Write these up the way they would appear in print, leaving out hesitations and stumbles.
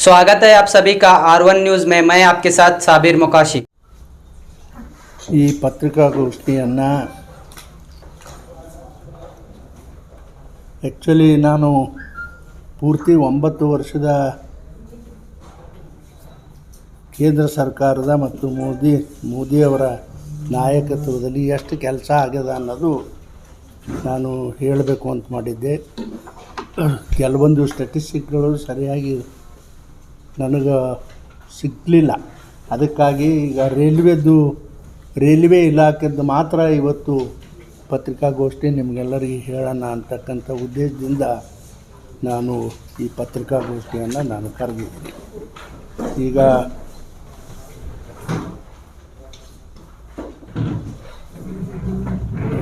स्वागत है आप सभी का R1 न्यूज़ में। मैं आपके साथ साबिर मुकाशी। ಈ ಪತ್ರಿಕಾಗೋಷ್ಠಿಯನ್ನು ಆ್ಯಕ್ಚುಲಿ ನಾನು ಪೂರ್ತಿ 9 ವರ್ಷದ ಕೇಂದ್ರ ಸರ್ಕಾರದ ಮತ್ತು ಮೋದಿಯವರ ನಾಯಕತ್ವದಲ್ಲಿ ಎಷ್ಟು ಕೆಲಸ ಆಗ್ಯದ ಅನ್ನೋದು ನಾನು ಹೇಳಬೇಕು ಅಂತ ಮಾಡಿದ್ದೆ. ಕೆಲವೊಂದು ಸ್ಟ್ಯಾಟಿಸ್ಟಿಕ್ಗಳು ಸರಿಯಾಗಿ ನನಗೆ ಸಿಗಲಿಲ್ಲ. ಅದಕ್ಕಾಗಿ ಈಗ ರೈಲ್ವೆ ಇಲಾಖೆದ್ದು ಮಾತ್ರ ಇವತ್ತು ಪತ್ರಿಕಾಗೋಷ್ಠಿ ನಿಮಗೆಲ್ಲರಿಗೆ ಹೇಳೋಣ ಅಂತಕ್ಕಂಥ ಉದ್ದೇಶದಿಂದ ನಾನು ಈ ಪತ್ರಿಕಾಗೋಷ್ಠಿಯನ್ನು ನಾನು ಕರೆದಿದ್ದೀನಿ. ಈಗ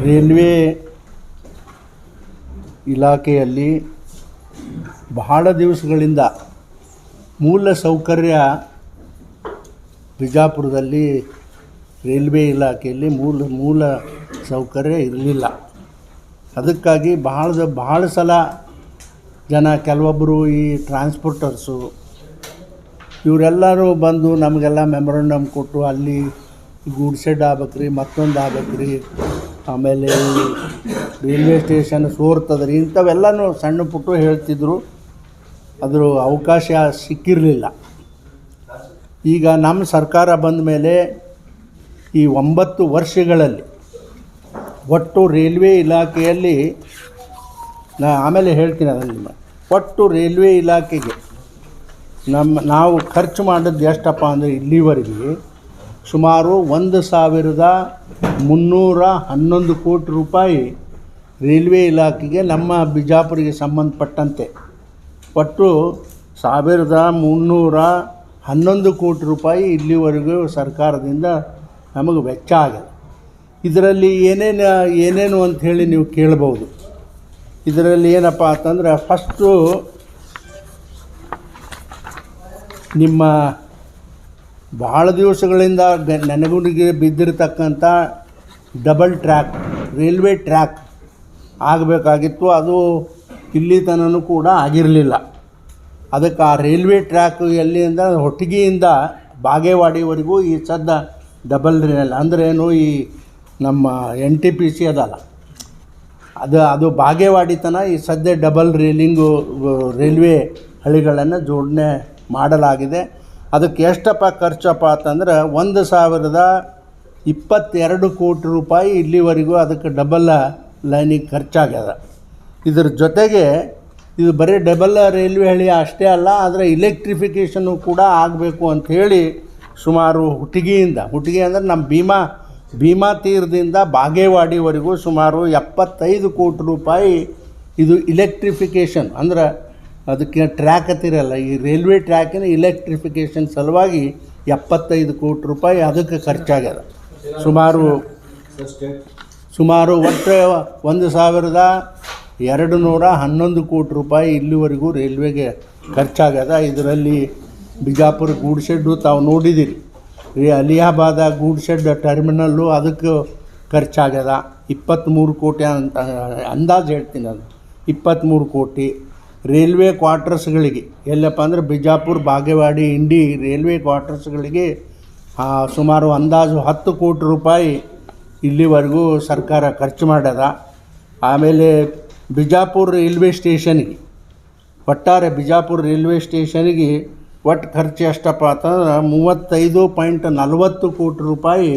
ರೈಲ್ವೆ ಇಲಾಖೆಯಲ್ಲಿ ಬಹಳ ದಿವಸಗಳಿಂದ ಮೂಲ ಸೌಕರ್ಯ ಬಿಜಾಪುರದಲ್ಲಿ ರೈಲ್ವೆ ಇಲಾಖೆಯಲ್ಲಿ ಮೂಲ ಸೌಕರ್ಯ ಇರಲಿಲ್ಲ. ಅದಕ್ಕಾಗಿ ಬಹಳ ಸಲ ಕೆಲವೊಬ್ಬರು ಈ ಟ್ರಾನ್ಸ್ಪೋರ್ಟರ್ಸು ಇವರೆಲ್ಲರೂ ಬಂದು ನಮಗೆಲ್ಲ ಮೆಮೊರಂಡಮ್ ಕೊಟ್ಟು ಅಲ್ಲಿ ಗೂಡ್ ಶೆಡ್ ಆಗ್ಬೇಕ್ರಿ, ಮತ್ತೊಂದು ಆಗ್ಬೇಕ್ರಿ, ಆಮೇಲೆ ರೈಲ್ವೆ ಸ್ಟೇಷನ್ ಸೋರ್ತದ್ರಿ, ಇಂಥವೆಲ್ಲನೂ ಸಣ್ಣ ಪುಟ್ಟು ಹೇಳ್ತಿದ್ರು. ಅದರ ಅವಕಾಶ ಸಿಕ್ಕಿರಲಿಲ್ಲ. ಈಗ ನಮ್ಮ ಸರ್ಕಾರ ಬಂದ ಮೇಲೆ ಈ 9 ವರ್ಷಗಳಲ್ಲಿ ಒಟ್ಟು ರೈಲ್ವೆ ಇಲಾಖೆಯಲ್ಲಿ ಆಮೇಲೆ ಹೇಳ್ತೀನಿ ಅದನ್ನು, ಒಟ್ಟು ರೈಲ್ವೆ ಇಲಾಖೆಗೆ ನಾವು ಖರ್ಚು ಮಾಡಿದ್ದು ಎಷ್ಟಪ್ಪ ಅಂದರೆ ಇಲ್ಲಿವರೆಗೆ ಸುಮಾರು 1,311 ಕೋಟಿ ರೂಪಾಯಿ ರೈಲ್ವೆ ಇಲಾಖೆಗೆ ನಮ್ಮ ಬಿಜಾಪುರಿಗೆ ಸಂಬಂಧಪಟ್ಟಂತೆ ಒಟ್ಟು 1,311 ಕೋಟಿ ರೂಪಾಯಿ ಇಲ್ಲಿವರೆಗೂ ಸರ್ಕಾರದಿಂದ ನಮಗೆ ವೆಚ್ಚ ಆಗಿದೆ. ಇದರಲ್ಲಿ ಏನೇನು ಅಂಥೇಳಿ ನೀವು ಕೇಳ್ಬೋದು. ಇದರಲ್ಲಿ ಏನಪ್ಪ ಅಂತಂದ್ರೆ, ಫಸ್ಟು ನಿಮ್ಮ ಭಾಳ ದಿವಸಗಳಿಂದ ನೆನಗುಣಿಗೆ ಬಿದ್ದಿರತಕ್ಕಂಥ ಡಬಲ್ ಟ್ರ್ಯಾಕ್ ರೈಲ್ವೆ ಟ್ರ್ಯಾಕ್ ಆಗಬೇಕಾಗಿತ್ತು. ಅದು ಇಲ್ಲಿ ತನೂ ಕೂಡ ಆಗಿರಲಿಲ್ಲ. ಅದಕ್ಕೆ ಆ ರೈಲ್ವೆ ಟ್ರ್ಯಾಕ್ ಎಲ್ಲಿಂದ ಹೊಟ್ಟಿಗೆಯಿಂದ ಬಾಗೇವಾಡಿವರೆಗೂ ಈ ಸದ್ದ ಡಬಲ್ ರೈಲ್ ಅಂದರೆ ಏನು, ಈ ನಮ್ಮ NTPC ಅದಲ್ಲ, ಅದು ಬಾಗೇವಾಡಿ ತನಕ ಈ ಸದ್ಯ ಡಬಲ್ ರೈಲ್ವೆ ಹಳಿಗಳನ್ನು ಜೋಡಣೆ ಮಾಡಲಾಗಿದೆ. ಅದಕ್ಕೆ ಎಷ್ಟಪ್ಪ ಖರ್ಚಪ್ಪ ಅಂತಂದ್ರೆ 1,022 ಕೋಟಿ ರೂಪಾಯಿ ಇಲ್ಲಿವರೆಗೂ ಅದಕ್ಕೆ ಡಬಲ್ ಲೈನಿಗೆ ಖರ್ಚಾಗ್ಯದ. ಇದರ ಜೊತೆಗೆ ಇದು ಬರೀ ಡಬಲ್ ರೈಲ್ವೆ ಹಳಿ ಅಷ್ಟೇ ಅಲ್ಲ, ಅದರ ಇಲೆಕ್ಟ್ರಿಫಿಕೇಷನ್ನು ಕೂಡ ಆಗಬೇಕು ಅಂಥೇಳಿ ಸುಮಾರು ಹುಟ್ಟಿಗೆ ಅಂದರೆ ನಮ್ಮ ಭೀಮಾ ತೀರದಿಂದ ಬಾಗೇವಾಡಿವರೆಗೂ ಸುಮಾರು 75 ಕೋಟಿ ರೂಪಾಯಿ ಇದು ಇಲೆಕ್ಟ್ರಿಫಿಕೇಷನ್ ಅಂದ್ರೆ ಅದಕ್ಕೆ ಟ್ರ್ಯಾಕ್ ಹತ್ತಿರಲ್ಲ, ಈ ರೈಲ್ವೆ ಟ್ರ್ಯಾಕಿನ ಇಲೆಕ್ಟ್ರಿಫಿಕೇಷನ್ ಸಲುವಾಗಿ 75 ಕೋಟಿ ರೂಪಾಯಿ ಅದಕ್ಕೆ ಖರ್ಚಾಗ್ಯದ. ಸುಮಾರು ಒಟ್ಟು 1,211 ಕೋಟಿ ರೂಪಾಯಿ ಇಲ್ಲಿವರೆಗೂ ರೈಲ್ವೆಗೆ ಖರ್ಚಾಗ್ಯದ. ಇದರಲ್ಲಿ ಬಿಜಾಪುರ ಗೂಡ್ ಶೆಡ್ಡು ತಾವು ನೋಡಿದ್ದೀರಿ, ಅಲಿಯಾಬಾದ ಗೂಡ್ ಶೆಡ್ ಟರ್ಮಿನಲ್ಲು ಅದಕ್ಕೆ ಖರ್ಚಾಗ್ಯದ 23 ಕೋಟಿ ಅಂತ ಅಂದಾಜು ಹೇಳ್ತೀನಿ. ಅದು 23 ಕೋಟಿ. ರೈಲ್ವೆ ಕ್ವಾರ್ಟರ್ಸ್ಗಳಿಗೆ ಎಲ್ಲಪ್ಪ ಅಂದರೆ ಬಿಜಾಪುರ, ಬಾಗೇವಾಡಿ, ಇಂಡಿ ರೈಲ್ವೆ ಕ್ವಾರ್ಟರ್ಸ್ಗಳಿಗೆ ಸುಮಾರು ಅಂದಾಜು 10 ಕೋಟಿ ರೂಪಾಯಿ ಇಲ್ಲಿವರೆಗೂ ಸರ್ಕಾರ ಖರ್ಚು ಮಾಡ್ಯದ. ಆಮೇಲೆ ಬಿಜಾಪುರ ರೈಲ್ವೆ ಸ್ಟೇಷನ್ಗೆ ಒಟ್ಟಾರೆ ಬಿಜಾಪುರ ರೈಲ್ವೆ ಸ್ಟೇಷನ್ಗೆ ಒಟ್ಟು ಖರ್ಚು ಎಷ್ಟಪ್ಪ ಅಂತಂದ್ರೆ 35.40 ಕೋಟಿ ರೂಪಾಯಿ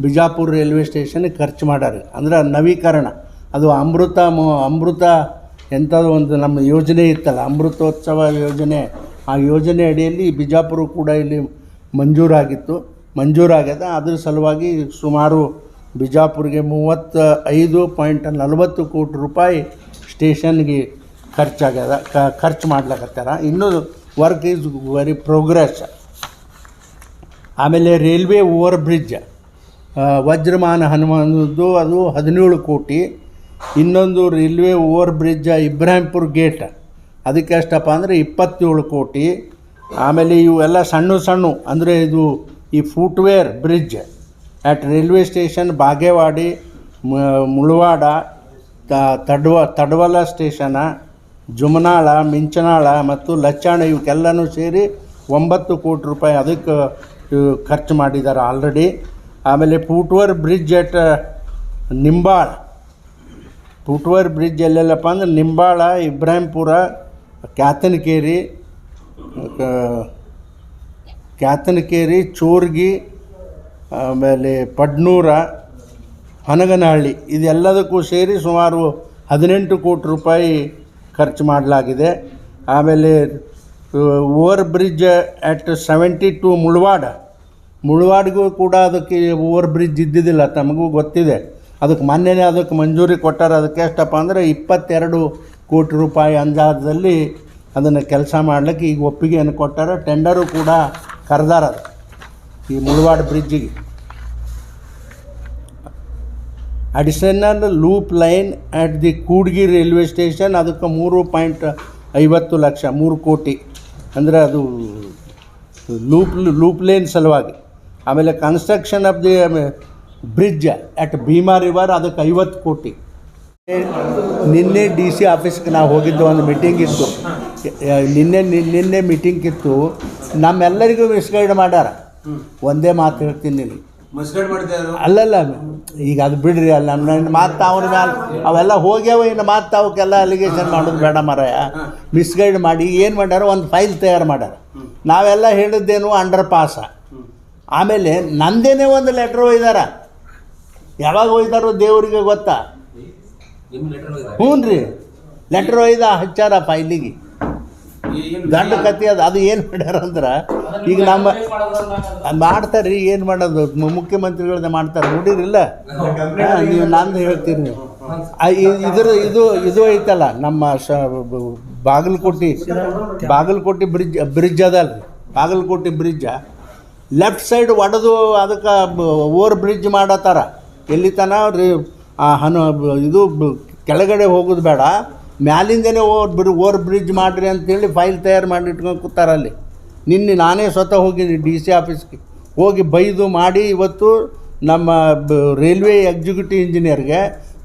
ಬಿಜಾಪುರ ರೈಲ್ವೆ ಸ್ಟೇಷನ್ಗೆ ಖರ್ಚು ಮಾಡ್ಯಾರ. ಅಂದ್ರೆ ನವೀಕರಣ, ಅದು ಅಮೃತ ಎಂಥದ್ದು ಒಂದು ನಮ್ಮ ಯೋಜನೆ ಇತ್ತಲ್ಲ, ಅಮೃತೋತ್ಸವ ಯೋಜನೆ, ಆ ಯೋಜನೆ ಅಡಿಯಲ್ಲಿ ಬಿಜಾಪುರ ಕೂಡ ಇಲ್ಲಿ ಮಂಜೂರಾಗ್ಯದ. ಅದ್ರ ಸಲುವಾಗಿ ಸುಮಾರು ಬಿಜಾಪುರಿಗೆ 35.40 ಕೋಟಿ ರೂಪಾಯಿ ಸ್ಟೇಷನ್ಗೆ ಖರ್ಚಾಗ್ಯದ, ಖರ್ಚು ಮಾಡ್ಲಕತ್ತಾರ. ಇನ್ನೂ ವರ್ಕ್ ಈಸ್ ವೆರಿ ಪ್ರೋಗ್ರೆಸ್. ಆಮೇಲೆ ರೈಲ್ವೆ ಓವರ್ ಬ್ರಿಡ್ಜ್ ವಜ್ರಮಾನ ಹನುಮಂದು ಅದು 17 ಕೋಟಿ. ಇನ್ನೊಂದು railway over bridge Ibrahimpur gate ಅದಕ್ಕೆ ಎಷ್ಟಪ್ಪ ಅಂದರೆ 27 ಕೋಟಿ. ಆಮೇಲೆ ಇವೆಲ್ಲ ಸಣ್ಣ ಅಂದರೆ ಇದು ಈ footwear bridge at railway station Bagewadi, Mulawad, Tadavala station, Jumanal, Minchanal ಮತ್ತು ಲಚ್ಚಾಣ ಇವಕ್ಕೆಲ್ಲನೂ ಸೇರಿ 9 ಕೋಟಿ ರೂಪಾಯಿ ಅದಕ್ಕೆ ಖರ್ಚು ಮಾಡಿದ್ದಾರೆ ಆಲ್ರೆಡಿ. ಆಮೇಲೆ ಫುಟ್ವರ್ ಬ್ರಿಡ್ಜ್ ಎಟ್ ನಿಂಬಾಳ. ಫುಟ್ವರ್ ಬ್ರಿಡ್ಜ್ ಎಲ್ಲೆಲ್ಲಪ್ಪ ಅಂದ್ರೆ ನಿಂಬಾಳ, ಇಬ್ರಾಹಿಂಪುರ, ಕ್ಯಾತನಕೇರಿ, ಚೋರ್ಗಿ, ಆಮೇಲೆ ಪಡ್ನೂರ, ಹನಗನಹಳ್ಳಿ ಇದೆಲ್ಲದಕ್ಕೂ ಸೇರಿ ಸುಮಾರು 18 ಕೋಟಿ ರೂಪಾಯಿ ಖರ್ಚು ಮಾಡಲಾಗಿದೆ. ಆಮೇಲೆ ಓವರ್ ಬ್ರಿಡ್ಜ್ ಅಟ್ 72 ಮುಳವಾಡ್ಗೂ ಕೂಡ ಅದಕ್ಕೆ ಓವರ್ ಬ್ರಿಡ್ಜ್ ಇದ್ದಿದ್ದಿಲ್ಲ, ತಮಗೂ ಗೊತ್ತಿದೆ. ಅದಕ್ಕೆ ಮೊನ್ನೆನೇ ಅದಕ್ಕೆ ಮಂಜೂರಿ ಕೊಟ್ಟಾರೆ. ಅದಕ್ಕೆ ಎಷ್ಟಪ್ಪ ಅಂದರೆ 22 ಕೋಟಿ ರೂಪಾಯಿ ಅಂದಾಜಲ್ಲಿ ಅದನ್ನು ಕೆಲಸ ಮಾಡಲಿಕ್ಕೆ ಈಗ ಒಪ್ಪಿಗೆಯನ್ನು ಕೊಟ್ಟಾರೆ. ಟೆಂಡರು ಕೂಡ ಕರೆದಾರ ಈ ಮುಳವಾಡ್ ಬ್ರಿಡ್ಜಿಗೆ. Additional loop line at the Kudgi railway station, ಅದಕ್ಕೆ 3.50 ಲಕ್ಷ, 3 ಕೋಟಿ ಅಂದರೆ ಅದು ಲೂಪ್ ಲೈನ್ ಸಲುವಾಗಿ. ಆಮೇಲೆ construction of the bridge at Bhima river, ಅದಕ್ಕೆ 50 ಕೋಟಿ. ನಿನ್ನೆ DC ಆಫೀಸ್ಗೆ ನಾವು ಹೋಗಿದ್ದು, ಒಂದು ಮೀಟಿಂಗ್ ಇತ್ತು. ನಿನ್ನೆ ಮೀಟಿಂಗ್ ಇತ್ತು. ನಮ್ಮೆಲ್ಲರಿಗೂ ಮಿಸ್ಗೈಡ್ ಮಾಡ್ಯಾರ. ಒಂದೇ ಮಾತು ಹೇಳ್ತೀನಿ ನಿನಗೆ, ಅಲ್ಲಲ್ಲ ಈಗ ಅದು ಬಿಡ್ರಿ. ಅಲ್ಲ ನನ್ನ ಮಾತು ಅವನ ಮ್ಯಾಲೆ ಅವೆಲ್ಲ ಹೋಗ್ಯಾವ. ಇನ್ನು ಮಾತು ಅವಕ್ಕೆಲ್ಲ ಅಲಿಗೇಷನ್ ಮಾಡೋದು ಬೇಡ ಮಾರಾಯ. ಮಿಸ್ಗೈಡ್ ಮಾಡಿ ಏನು ಮಾಡ್ಯಾರ, ಒಂದು ಫೈಲ್ ತಯಾರು ಮಾಡ್ಯಾರ. ನಾವೆಲ್ಲ ಹೇಳಿದ್ದೇನು ಅಂಡರ್ ಪಾಸ. ಆಮೇಲೆ ನಂದೇನೇ ಒಂದು ಲೆಟ್ರ್ ಒಯ್ದಾರ. ಯಾವಾಗ ಒಯ್ದಾರೋ ದೇವರಿಗೆ ಗೊತ್ತಾ. ಹ್ಞೂ ರೀ, ಲೆಟ್ರ್ ಒಯ್ದ ಹಚ್ಚಾರ ಫೈಲಿಗೆ. ದೊಡ್ಡ ಕತೆ ಅದು ಏನು ಮಾಡ್ಯಾರ ಅಂದ್ರೆ, ಈಗ ನಮ್ಮ ಮಾಡ್ತಾರೆ ರೀ. ಏನು ಮಾಡೋದು, ಮುಖ್ಯಮಂತ್ರಿಗಳನ್ನ ಮಾಡ್ತಾರೆ, ನೋಡಿರಿಲ್ಲ ನೀವು. ನಂದು ಹೇಳ್ತೀರಿ ನೀವು. ಇದು ಐತಲ್ಲ ನಮ್ಮ ಬಾಗಲಕೋಟೆ ಬ್ರಿಡ್ಜ್ ಅದಲ್ಲ ರೀ. ಬಾಗಲಕೋಟೆ ಬ್ರಿಡ್ಜ ಲೆಫ್ಟ್ ಸೈಡ್ ಒಡೆದು ಅದಕ್ಕೆ ಓವರ್ ಬ್ರಿಡ್ಜ್ ಮಾಡತ್ತಾರ. ಎಲ್ಲಿ ತನ ರೀ ಇದು ಕೆಳಗಡೆ ಹೋಗೋದು ಬೇಡ, ಮ್ಯಾಲಿಂದನೇ ಓವರ್ ಬ್ರಿಡ್ಜ್ ಮಾಡಿರಿ ಅಂತೇಳಿ ಫೈಲ್ ತಯಾರು ಮಾಡಿ ಇಟ್ಕೊಂಡು ಕೂತಾರಲ್ಲಿ. ನಿನ್ನೆ ನಾನೇ ಸ್ವತಃ ಹೋಗಿದ್ದೀನಿ DC ಆಫೀಸ್ಗೆ, ಹೋಗಿ ಬೈದು ಮಾಡಿ ಇವತ್ತು ನಮ್ಮ ರೈಲ್ವೆ ಎಕ್ಸಿಕ್ಯೂಟಿವ್ ಇಂಜಿನಿಯರ್ಗೆ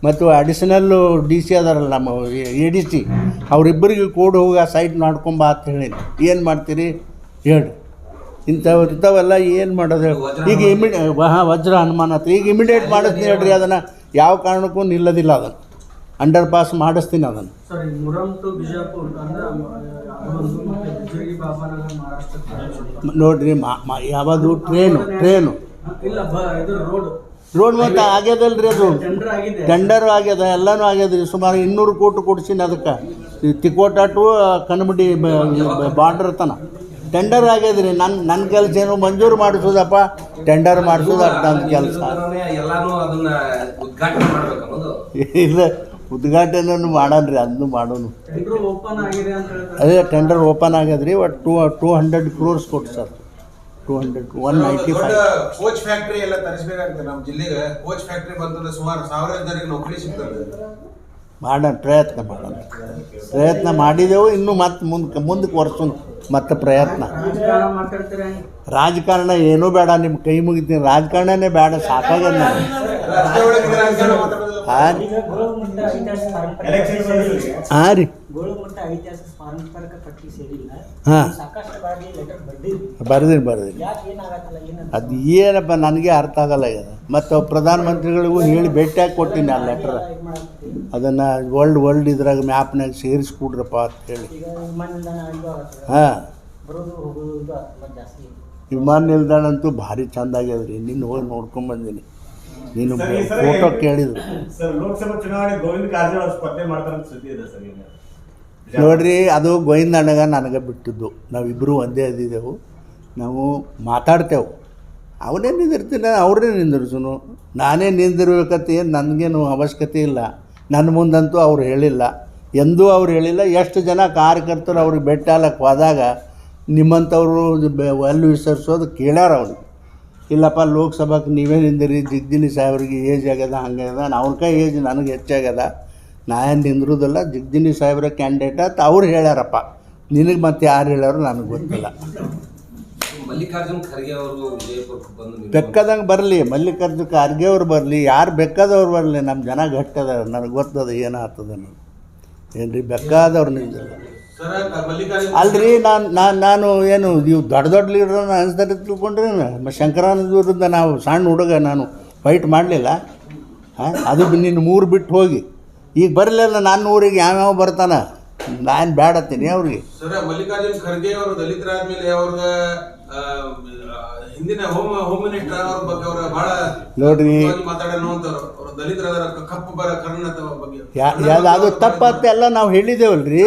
ಮತ್ತು ಅಡಿಷನಲ್ಲು DC ಅದಾರಲ್ಲ ನಮ್ಮ ADC ಅವರಿಬ್ಬರಿಗೆ ಕೂಡ ಹೋಗಿ ಆ ಸೈಟ್ ನೋಡ್ಕೊಂಬ ಅಂತ ಹೇಳಿ. ಏನು ಮಾಡ್ತೀರಿ ಹೇಳಿ, ಇಂಥವೆಲ್ಲ ಏನು ಮಾಡೋದು ಈಗ. ವಜ್ರ ಹನುಮಾನ್ ಹತ್ರ ಈಗ ಇಮಿಡಿಯೇಟ್ ಮಾಡಿಸ್ತೀನಿ ಹೇಳ್ರಿ. ಅದನ್ನು ಯಾವ ಕಾರಣಕ್ಕೂ ನಿಲ್ಲೋದಿಲ್ಲ. ಅದನ್ನು ಅಂಡರ್ ಪಾಸ್ ಮಾಡಿಸ್ತೀನಿ ಅದನ್ನು. ನೋಡ್ರಿ ಯಾವುದು ಟ್ರೇನು ರೋಡ್ ಮತ್ತು ಆಗ್ಯದಲ್ರಿ. ಅದು ಟೆಂಡರ್ ಆಗ್ಯದ, ಎಲ್ಲನೂ ಆಗ್ಯದ್ರಿ. ಸುಮಾರು 200 ಕೋಟಿ ಕೊಡ್ಸೀನಿ ಅದಕ್ಕೆ. ತಿಕೋಟ ಟು ಕನಮಡಿ ಬಾರ್ಡರ್ ತನ ಟೆಂಡರ್ ಆಗ್ಯದ್ರಿ. ನನ್ನ ಕೆಲಸ ಏನು ಮಂಜೂರು ಮಾಡಿಸೋದಪ್ಪ, ಟೆಂಡರ್ ಮಾಡಿಸೋದು ಅಷ್ಟು ನನ್ನ ಕೆಲಸ ಇಲ್ಲ. ಉದ್ಘಾಟನೆ ಮಾಡನ್ರಿ, ಅದನ್ನು ಮಾಡೋನು. ಅದೇ ಟೆಂಡರ್ ಓಪನ್ ಆಗ್ಯದ್ರಿ. ಒಟ್ಟು 200 crores ಕೊಟ್ಟು ಸರ್. 195. ಕೋಚ್ ಫ್ಯಾಕ್ಟ್ರಿ ಎಲ್ಲ ತರಿಸಬೇಕಾಗ್ತದೆ ನಮ್ಮ ಜಿಲ್ಲೆಗೆ. ಕೋಚ್ ಫ್ಯಾಕ್ಟ್ರಿ ಬಂತಂದ್ರೆ ಸುಮಾರು 1000 ಜನರಿಗೆ ನೌಕರಿ ಸಿಗ್ತದೆ. ಮಾಡೋಣ, ಪ್ರಯತ್ನ ಮಾಡಿದೆವು. ಇನ್ನೂ ಮುಂದಕ್ಕೆ ವರ್ಷ ಮತ್ತೆ ಪ್ರಯತ್ನ. ರಾಜಕಾರಣ ಏನೂ ಬೇಡ, ನಿಮ್ಮ ಕೈ ಮುಗಿತೀನಿ. ರಾಜಕಾರಣನೇ ಬೇಡ, ಸಾಕಾಗ್ಯದ ನಾನು. ಹಾಂ ರೀ, ಹಾಂ ಬರ್ದೀನಿ. ಅದು ಏನಪ್ಪ ನನಗೆ ಅರ್ಥ ಆಗಲ್ಲ ಈಗ. ಮತ್ತು ಪ್ರಧಾನಮಂತ್ರಿಗಳಿಗೂ ಹೇಳಿ ಭೇಟಿಯಾಗಿ ಕೊಟ್ಟಿನಿ ಆ ಲೆಟ್ರ್. ಅದನ್ನು ವರ್ಲ್ಡ್ ಇದ್ರಾಗ ಮ್ಯಾಪ್ನಾಗ ಸೇರಿಸ್ಕೊಡ್ರಪ್ಪ ಅಂತ ಹೇಳಿ. ಹಾಂ, ವಿಮಾನ ನಿಲ್ದಾಣ ಅಂತೂ ಭಾರಿ ಚೆಂದ ಆಗ್ಯದ್ರಿ. ನಿನ್ನ ಹೋಗಿ ನೋಡ್ಕೊಂಬಂದಿನಿ. ನೀನು ಫೋಟೋ ಕೇಳಿದ್ರು ನೋಡ್ರಿ. ಅದು ಗೋವಿಂದಣ್ಣಗ ನನಗೆ ಬಿಟ್ಟಿದ್ದು. ನಾವಿಬ್ಬರು ಒಂದೇ ಅದಿದ್ದೆವು. ನಾವು ಮಾತಾಡ್ತೇವೆ. ಅವನೇ ನಿಂದಿರ್ತೀನಿ, ಅವ್ರನ್ನೇ ನಿಂದಿರ್ಸನು. ನಾನೇ ನಿಂದಿರ್ಬೇಕಂತ ಏನು ನನಗೇನು ಅವಶ್ಯಕತೆ ಇಲ್ಲ. ನನ್ನ ಮುಂದಂತೂ ಅವ್ರು ಹೇಳಿಲ್ಲ, ಎಂದೂ ಅವ್ರು ಹೇಳಿಲ್ಲ. ಎಷ್ಟು ಜನ ಕಾರ್ಯಕರ್ತರು ಅವ್ರಿಗೆ ಭೇಟಿ ಆಗ್ಲಕ್ಕೆ ಹೋದಾಗ ನಿಮ್ಮಂಥವ್ರು ಅಲ್ಲಿ ವಿಸರಿಸೋದು ಕೇಳ್ಯಾರ ಅವ್ರಿಗೆ. ಇಲ್ಲಪ್ಪ ಲೋಕಸಭಾಕ್ಕೆ ನೀವೇ ನಿಂದಿರಿ, ಜಿಗ್ಜಿನಿ ಸಾಹೇಬ್ರಿಗೆ ಏಜ್ ಆಗ್ಯದ, ಹಂಗ್ಯದ. ಅವ್ರ ಕೈ ಏಜ್ ನನಗೆ ಹೆಚ್ಚಾಗ್ಯದ, ನಾ ಏನು ನಿಂದ್ರೋದಿಲ್ಲ. ಜಿಗ್ಜಿನಿ ಸಾಹೇಬ್ರ ಕ್ಯಾಂಡಿಡೇಟ್ ಅಂತ ಅವ್ರು ಹೇಳ್ಯಾರಪ್ಪ. ನಿನಗೆ ಮತ್ತೆ ಯಾರು ಹೇಳ್ಯಾರೋ ನನಗೆ ಗೊತ್ತಿಲ್ಲ. ಮಲ್ಲಿಕಾರ್ಜುನ್ ಖರ್ಗೆ ಅವರು ಬೆಕ್ಕದಂಗೆ ಬರಲಿ, ಮಲ್ಲಿಕಾರ್ಜುನ್ ಖರ್ಗೆ ಅವ್ರು ಬರಲಿ, ಯಾರು ಬೇಕಾದವ್ರು ಬರಲಿ. ನಮ್ಮ ಜನ ಗಟ್ಟದ, ನನಗೆ ಗೊತ್ತದ ಏನಾಗ್ತದೆ. ಏನು ರೀ ಬೇಕಾದವ್ರು ನಿಂದಿಲ್ಲ ಸರ್ ಮಲ್ಲಿಕಾರ್ಜುನ್ ಅಲ್ರಿ ನಾನು ಏನು ನೀವು ದೊಡ್ಡ ದೊಡ್ಡ ಲೀಡ್ರನ್ನ ಅನಿಸ್ತಾರೆ ತಿಳ್ಕೊಂಡ್ರಿ ಶಂಕರಾನಂದ ವಿರುದ್ಧ ನಾವು ಸಣ್ಣ ಹುಡುಗ ನಾನು ಫೈಟ್ ಮಾಡಲಿಲ್ಲ ಹಾಂ ಅದು ನಿನ್ನ 3 ಬಿಟ್ಟು ಹೋಗಿ ಈಗ ಬರಲಿಲ್ಲ ನನ್ನ ಊರಿಗೆ ಯಾವ್ಯಾವ ಬರ್ತಾನೆ ನಾನು ಬೇಡತ್ತೀನಿ ಅವ್ರಿಗೆ. ಸರ್ ಮಲ್ಲಿಕಾರ್ಜುನ್ ಖರ್ಗೆ ಅವರು ದಲಿತರಾದ್ಮೇಲೆ ಅವ್ರ ಹಿಂದಿನ ಹೋಮ್ ಮಿನಿಸ್ಟರ್ ಅವ್ರ ಬಗ್ಗೆ ಅವರ ಬಹಳ ನೋಡ್ರಿ ಮಾತಾಡೋನು ಅಂತವ್ರು ಅವ್ರು ದಲಿತರಾದ ಕಪ್ಪು ಕರ್ನಾಟಕ ಬಗ್ಗೆ ಅದು ತಪ್ಪತ್ತೆ ಎಲ್ಲ ನಾವು ಹೇಳಿದ್ದೇವಲ್ರಿ.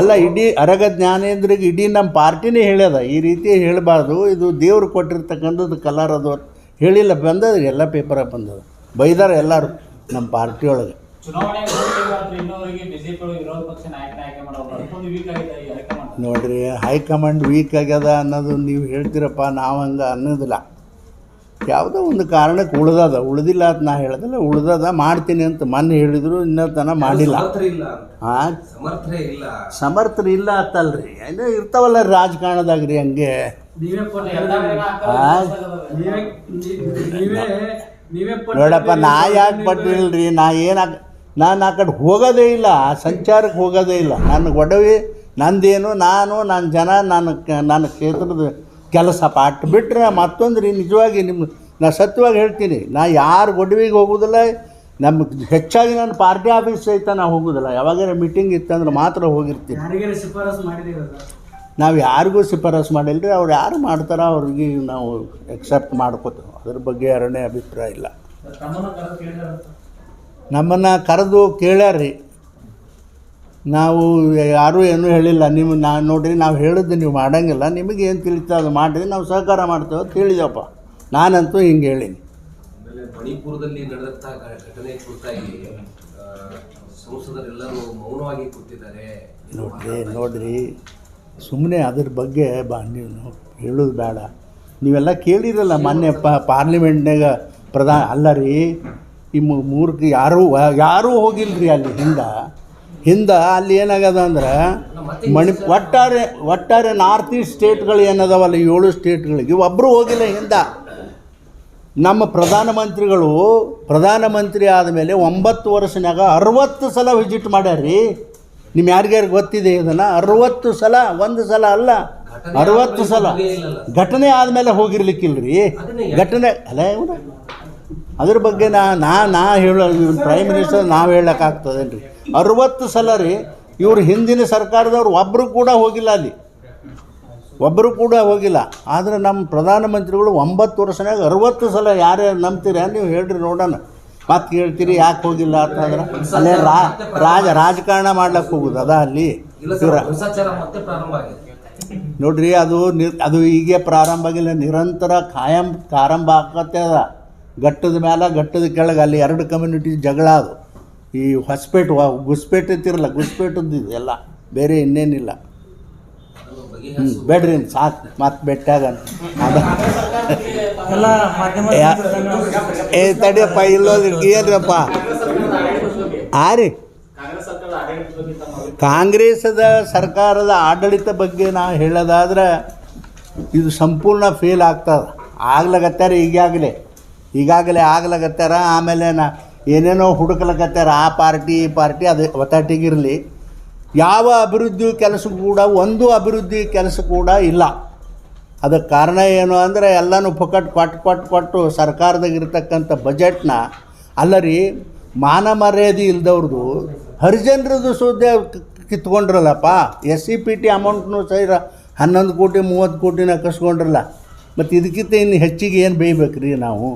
ಅಲ್ಲ ಇಡೀ ಅರಗ ಜ್ಞಾನೇಂದ್ರಿಗೆ ಇಡೀ ನಮ್ಮ ಪಾರ್ಟಿನೇ ಹೇಳ್ಯದ ಈ ರೀತಿ ಹೇಳಬಾರ್ದು, ಇದು ದೇವ್ರು ಕೊಟ್ಟಿರ್ತಕ್ಕಂಥದ್ದು ಕಲರ್ ಅದು ಹೇಳಿಲ್ಲ, ಬಂದದ್ರಿ ಎಲ್ಲ ಪೇಪರಾಗ ಬಂದದ, ಬೈದಾರ ಎಲ್ಲರೂ ನಮ್ಮ ಪಾರ್ಟಿ ಒಳಗೆ. ನೋಡ್ರಿ ಹೈಕಮಾಂಡ್ ವೀಕ್ ಆಗ್ಯದ ಅನ್ನೋದು ನೀವು ಹೇಳ್ತೀರಪ್ಪ, ನಾವು ಹಂಗೆ ಅನ್ನೋದಿಲ್ಲ. ಯಾವುದೋ ಒಂದು ಕಾರಣಕ್ಕೆ ಉಳ್ದಿಲ್ಲ ಅಂತ ನಾ ಹೇಳ್ದಲ್ಲ, ಉಳ್ದದ ಮಾಡ್ತೀನಿ ಅಂತ ಮೊನ್ನೆ ಹೇಳಿದ್ರು, ಇನ್ನೂ ತನಕ ಮಾಡಿಲ್ಲ. ಹಾಂ ಸಮರ್ಥರು ಇಲ್ಲ ಅಂತಲ್ರಿ, ಏನೋ ಇರ್ತಾವಲ್ಲ ರಾಜಕಾರಣದಾಗ್ರಿ ಹಂಗೆ. ನೋಡಪ್ಪ ನಾ ಯಾಕೆ ಪಟ್ಟಿಲ್ರಿ, ನಾನು ಆ ಕಡೆ ಹೋಗೋದೇ ಇಲ್ಲ, ಸಂಚಾರಕ್ಕೆ ಹೋಗೋದೇ ಇಲ್ಲ. ನನ್ನ ಒಡವೆ ನಂದೇನು, ನನ್ನ ಜನ, ನನ್ನ ಕ್ಷೇತ್ರದ ಕೆಲಸ ಪಾಟ್ ಬಿಟ್ಟರೆ ಮತ್ತೊಂದು ರೀ. ನಿಜವಾಗಿ ನಾ ಸತ್ಯವಾಗಿ ಹೇಳ್ತೀನಿ, ನಾ ಯಾರು ಒಡವೆಗೆ ಹೋಗೋದಿಲ್ಲ. ನಮ್ಗೆ ಹೆಚ್ಚಾಗಿ ನಾನು ಪಾರ್ಟಿ ಆಫೀಸ್ ಸಹಿತ ನಾವು ಹೋಗೋದಿಲ್ಲ. ಯಾವಾಗಾರ ಮೀಟಿಂಗ್ ಇತ್ತಂದ್ರೆ ಮಾತ್ರ ಹೋಗಿರ್ತೀನಿ. ನಾವು ಯಾರಿಗೂ ಶಿಫಾರಸು ಮಾಡಿಲ್ಲ ರೀ, ಅವ್ರು ಯಾರು ಮಾಡ್ತಾರೋ ಅವ್ರಿಗೆ ನಾವು ಎಕ್ಸೆಪ್ಟ್ ಮಾಡ್ಕೋತೀವಿ. ಅದ್ರ ಬಗ್ಗೆ ಎರಡನೇ ಅಭಿಪ್ರಾಯ ಇಲ್ಲ. ನಮ್ಮನ್ನು ಕರೆದು ಕೇಳ್ಯಾರ್ರಿ, ನಾವು ಯಾರೂ ಏನೂ ಹೇಳಿಲ್ಲ. ನಾನು ನೋಡ್ರಿ, ನಾವು ಹೇಳಿದ್ದು ನೀವು ಮಾಡೋಂಗಿಲ್ಲ, ನಿಮಗೆ ಏನು ತಿಳಿತಾ ಅದು ಮಾಡಿರಿ, ನಾವು ಸಹಕಾರ ಮಾಡ್ತೇವೆ ಅಂತ ಹೇಳಿದೆವಪ್ಪ. ನಾನಂತೂ ಹಿಂಗೆ ಹೇಳೀನಿ. ಮಣಿಪುರದಲ್ಲಿ ನಡೆದಂಥ ಘಟನೆ ಕುರಿತಾಗಿ ಸಂಸದರೆಲ್ಲರೂ ಮೌನವಾಗಿ ಕೂತಿದ್ದಾರೆ. ನೋಡ್ರಿ ಸುಮ್ಮನೆ ಅದ್ರ ಬಗ್ಗೆ ನೀವು ಹೇಳೋದು ಬೇಡ. ನೀವೆಲ್ಲ ಕೇಳಿರಲ್ಲ ಮೊನ್ನೆ ಪಾರ್ಲಿಮೆಂಟ್ನಾಗ ಅಲ್ಲ ರೀ, ಈ ಮೂರ್ಖ ಯಾರೂ ಹೋಗಿಲ್ರಿ ಅಲ್ಲಿ ಹಿಂದೆ ಅಲ್ಲಿ ಏನಾಗದ ಅಂದ್ರೆ ಒಟ್ಟಾರೆ ನಾರ್ತ್ ಈಸ್ಟ್ ಸ್ಟೇಟ್ಗಳು ಏನದಾವಲ್ಲ 7 ಸ್ಟೇಟ್ಗಳಿಗೆ ಒಬ್ಬರು ಹೋಗಿಲ್ಲ ಹಿಂದೆ. ನಮ್ಮ ಪ್ರಧಾನಮಂತ್ರಿ ಆದಮೇಲೆ 9 ವರ್ಷನಾಗ 60 ಸಲ ವಿಸಿಟ್ ಮಾಡ್ಯಾರ್ರಿ. ನಿಮ್ಮ ಯಾರಿಗ್ಯಾರು ಗೊತ್ತಿದೆ ಇದನ್ನು? 60 ಸಲ, ಒಂದು ಸಲ ಅಲ್ಲ, 60 ಸಲ. ಘಟನೆ ಆದಮೇಲೆ ಹೋಗಿರ್ಲಿಕ್ಕಿಲ್ರಿ ಘಟನೆ ಅಲ್ಲ ಇವರು. ಅದ್ರ ಬಗ್ಗೆ ನಾ ಹೇಳೋ ಪ್ರೈಮ್ ಮಿನಿಸ್ಟರ್ ನಾವು ಹೇಳೋಕ್ಕಾಗ್ತದೇನು ರೀ? 60 ಸಲ ರೀ. ಇವರು ಹಿಂದಿನ ಸರ್ಕಾರದವ್ರು ಒಬ್ಬರು ಕೂಡ ಹೋಗಿಲ್ಲ ಅಲ್ಲಿ, ಒಬ್ಬರು ಕೂಡ ಹೋಗಿಲ್ಲ. ಆದರೆ ನಮ್ಮ ಪ್ರಧಾನಮಂತ್ರಿಗಳು 9 ವರ್ಷನಾಗ 60 ಸಲ ಯಾರ್ಯಾರು ನಂಬ್ತೀರ ನೀವು ಹೇಳ್ರಿ ನೋಡೋಣ. ಮತ್ತೆ ಹೇಳ್ತೀರಿ ಯಾಕೆ ಹೋಗಿಲ್ಲ ಅಂತಂದ್ರೆ ಅಲ್ಲೇ ರಾಜಕಾರಣ ಮಾಡ್ಲಿಕ್ಕೆ ಹೋಗೋದು ಅದ ಅಲ್ಲಿ ನೋಡ್ರಿ. ಅದು ಹೀಗೆ ಪ್ರಾರಂಭ ಆಗಿಲ್ಲ, ನಿರಂತರ ಕಾಯಂ ಪ್ರಾರಂಭ ಆಕತ್ತೆ ಅದ. ಘಟ್ಟದ ಮೇಲೆ ಘಟ್ಟದ ಕೆಳಗೆ ಅಲ್ಲಿ 2 ಕಮ್ಯುನಿಟಿ ಜಗಳ. ಅದು ಈ ಹೊಸಪೇಟೆ ಗುಸ್ಪೇಟೆ ಇತ್ತಿರಲ್ಲ, ಗುಸ್ಪೇಟದ್ದು ಎಲ್ಲ, ಬೇರೆ ಇನ್ನೇನಿಲ್ಲ. ಬೇಡ್ರಿ ಸಾಕು, ಮತ್ತೆ ಬೆಟ್ಟಾಗ ತಡಿಯಪ್ಪ, ಇಲ್ಲೋದ್ರಿ ಏನ್ರಪ್ಪ ರೀ. ಕಾಂಗ್ರೆಸ್ದ ಸರ್ಕಾರದ ಆಡಳಿತ ಬಗ್ಗೆ ನಾ ಹೇಳೋದಾದ್ರೆ ಇದು ಸಂಪೂರ್ಣ ಫೇಲ್ ಆಗ್ತದೆ. ಆಗ್ಲಕತ್ತಾರ, ಈಗಾಗಲೇ ಆಗ್ಲಕತ್ತಾರ. ಆಮೇಲೆ ಏನೇನೋ ಹುಡುಕ್ಲಕತ್ತಾರ, ಆ ಪಾರ್ಟಿ ಈ ಪಾರ್ಟಿ, ಅದು ಒತ್ತಾಟಿಗಿರಲಿ. ಯಾವ ಅಭಿವೃದ್ಧಿ ಕೆಲಸ ಕೂಡ, ಒಂದು ಅಭಿವೃದ್ಧಿ ಕೆಲಸ ಕೂಡ ಇಲ್ಲ. ಅದಕ್ಕೆ ಕಾರಣ ಏನು ಅಂದರೆ ಎಲ್ಲನೂ ಕೊಟ್ಟು ಸರ್ಕಾರದಾಗಿರ್ತಕ್ಕಂಥ ಬಜೆಟ್ನ ಅಲ್ಲರಿ ಮಾನ ಮರ್ಯಾದೆ ಇಲ್ದವ್ರದ್ದು ಹರಿಜನರದ್ದು ಸುದ್ದಿ ಕಿತ್ಕೊಂಡ್ರಲ್ಲಪ್ಪ. SCPT ಅಮೌಂಟ್ನು ಸಹಿತ 11 ಕೋಟಿ 30 ಕೋಟಿನ ಕಸ್ಕೊಂಡ್ರಲ್ಲ. ಮತ್ತು ಇದಕ್ಕಿಂತ ಇನ್ನು ಹೆಚ್ಚಿಗೆ ಏನು ಬೇಯ್ಬೇಕ್ರಿ ನಾವು?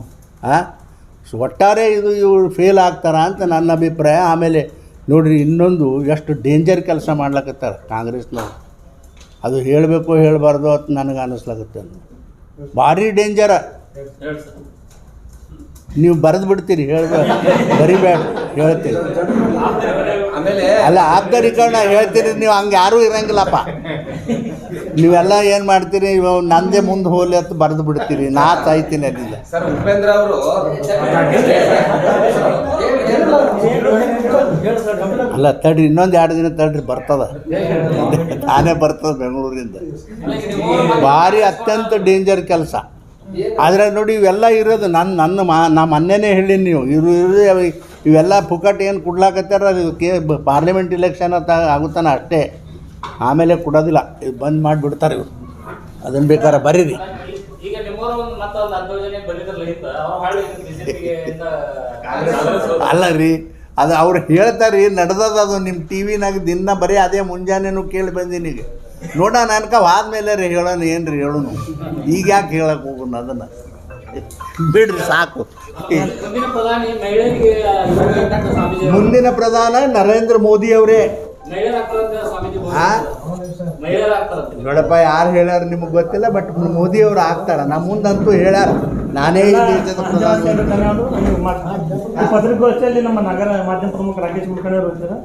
ಒಟ್ಟಾರೆ ಇವರು ಫೇಲ್ ಆಗ್ತಾರ ಅಂತ ನನ್ನ ಅಭಿಪ್ರಾಯ. ಆಮೇಲೆ ನೋಡಿರಿ, ಇನ್ನೊಂದು ಎಷ್ಟು ಡೇಂಜರ್ ಕೆಲಸ ಮಾಡ್ಲಕತ್ತಾರೆ ಕಾಂಗ್ರೆಸ್ನವ್ರು. ಅದು ಹೇಳಬೇಕು ಹೇಳಬಾರ್ದು ಅಂತ ನನಗೆ ಅನ್ನಿಸ್ಲಾಗುತ್ತೆ. ಭಾರಿ ಡೇಂಜರ. ನೀವು ಬರೆದು ಬಿಡ್ತೀರಿ, ಬರಿಬೇಡ ಹೇಳ್ತೀರಿ. ಅಲ್ಲ ಆಪ್ತರೀಕರಣ ಹೇಳ್ತೀರಿ ನೀವು, ಹಂಗೆ ಯಾರೂ ಇರಂಗಿಲ್ಲಪ್ಪ. ನೀವೆಲ್ಲ ಏನು ಮಾಡ್ತೀರಿ, ನಂದೇ ಮುಂದೆ ಹೋಗ್ಲಿ ಅಂತ ಬರೆದು ಬಿಡ್ತೀರಿ. ನಾ ಸಾಯ್ತೀನಿ ಅಲ್ಲಿಂದ. ಸರ್ ಉಪೇಂದ್ರ ಅವರು ಅಲ್ಲ ತಡ್ರಿ, ಇನ್ನೊಂದು 2 ದಿನ ತಡ್ರಿ, ಬರ್ತದ, ತಾನೇ ಬರ್ತದೆ ಬೆಂಗಳೂರಿಂದ. ಭಾರಿ ಅತ್ಯಂತ ಡೇಂಜರ್ ಕೆಲಸ. ಆದರೆ ನೋಡಿ ಇವೆಲ್ಲ ಇರೋದು ನಾ ಮೊನ್ನೆನೇ ಹೇಳೀನಿ, ನೀವು ಇವರು ಇವೆಲ್ಲ ಪುಕಟ್ ಏನು ಕೊಡ್ಲಾಕತ್ತಾರ ಅದು ಪಾರ್ಲಿಮೆಂಟ್ ಇಲೆಕ್ಷನ್ ಆಗುತ್ತಾನ ಅಷ್ಟೇ, ಆಮೇಲೆ ಕೊಡೋದಿಲ್ಲ. ಇದು ಬಂದ್ ಮಾಡಿಬಿಡ್ತಾರೆ ಇವರು. ಅದನ್ನು ಬೇಕಾದ್ರೆ ಬರೀರಿ. ಈಗ ನಿಮ್ಮವರು ಒಂದು ಮತ್ತೊಂದು 10 ಜನ ಬಂದಿದ್ರಲ್ಲ ಹಿಂದ ಅವ್ರು ಹಾಳಿ ಬಿಜೆಪಿಗೆ ಅಲ್ಲ ರೀ, ಅದು ಅವ್ರು ಹೇಳ್ತಾರೆ ನಡೆದದ. ಅದು ನಿಮ್ಮ ಟಿ ವಿನಾಗ ದಿನ ಬರೀ ಅದೇ ಮುಂಜಾನೆನೂ ಕೇಳಿ ಬಂದೀನಿ. ಈಗ ನೋಡೋಣ ಅನ್ಕ ಆದ್ಮೇಲೆ ರೀ ಹೇಳೋಣ, ಏನು ರೀ ಹೇಳೋಣ. ಈಗ ಯಾಕೆ ಹೇಳಕ್ಕೆ ಹೋಗೋಣ ಅದನ್ನು, ಬಿಡ್ರಿ ಸಾಕು. ಮುಂದಿನ ಪ್ರಧಾನಿ ಮಹಿಳೆಯರಿಗೆ ಸ್ವಾಮೀಜಿ ಮುಂದಿನ ಪ್ರಧಾನ ನರೇಂದ್ರ ಮೋದಿ ಅವರೇ. ಮಹಿಳೆಯರು ಆಗ್ತಾರಂತೆ ಸ್ವಾಮೀಜಿ. ಮಹಿಳೆಯರು ಆಗ್ತಾರಂತೆ ನೋಡಪ್ಪ, ಯಾರು ಹೇಳ್ಯಾರ ನಿಮಗೆ ಗೊತ್ತಿಲ್ಲ, ಬಟ್ ಮೋದಿ ಅವರು ಆಗ್ತಾರ. ನಮ್ಮ ಮುಂದಂತೂ ಹೇಳ್ಯಾರ, ನಾನೇ ಈ ದೇಶದ ಪ್ರಧಾನಿ. ಪತ್ರಿಕಾಗೋಷ್ಠಿಯಲ್ಲಿ ನಮ್ಮ ನಗರ ಮಾಧ್ಯಮ ಪ್ರಮುಖ ರಾಕೇಶ್ ಮುಖಂಡರು ಇದ್ದಾರೆ.